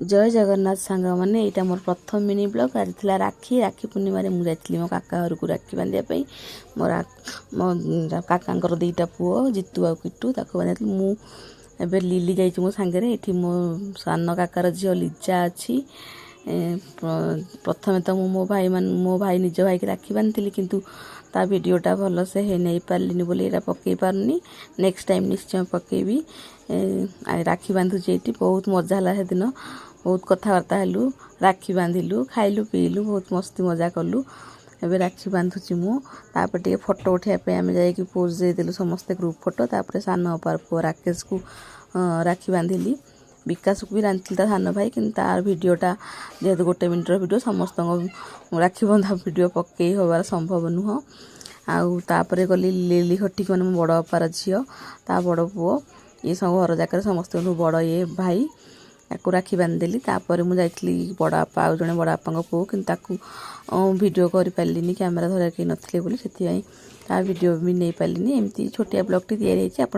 जय जगन्नाथ सांग मैंने यहाँ मोर प्रथम मिनी ब्लॉग आज थी राखी राखी पूर्णिम मु जाइली मो काका घर को राखी बांधिया मोर मो काका दुईटा पुओ जितू आ किटू ताको बांधि मु एबे लिली जाइए मो सांगे ये मो सान काकार झील लिजा अच्छी प्रथमे तो मो भाई मो भाई निज भाई की राखी बांधि किंतु ता वीडियोटा भल से है नहीं पार्लिनी बोली एटा पकई पारुनी नेक्स्ट टाइम निश्चय पकेबी राखी बांधुची ये बहुत मजा है से दिन बहुत कथबार्ता हेलु राखी बांधिलु खाइलु पीलु बहुत मस्ती मजा कलु एबे राखी बांधुची मुझे टे फोटो उठाइबा आम जाकि पोज देदेलु समस्ते ग्रुप फोटो तापर सान अपार पुओ राकेश को राखी बांधिली विकास को भी बांधि सान भाई कि तार भिडटा जेहेतु गोटे मिनिटर भिड समस्त राखी बंधा भिड पकई हबार संभव नुह आउे गली लिली घटिक मैंने मो बड़ अपार झील ता बड़ पुओ ये सब घर जाक समस्त बड़ ये भाई या राखी बांधिदेली तापर मुझे बड़ बापा आउ जड़े बड़ बापा पुओ कि वीडियो कर पार्लिनी कैमेरा धरिया कहीं नथिले बोली से भिडियो भी नहीं पार्लिनी एमती छोटिया ब्लॉग टी तैयारी।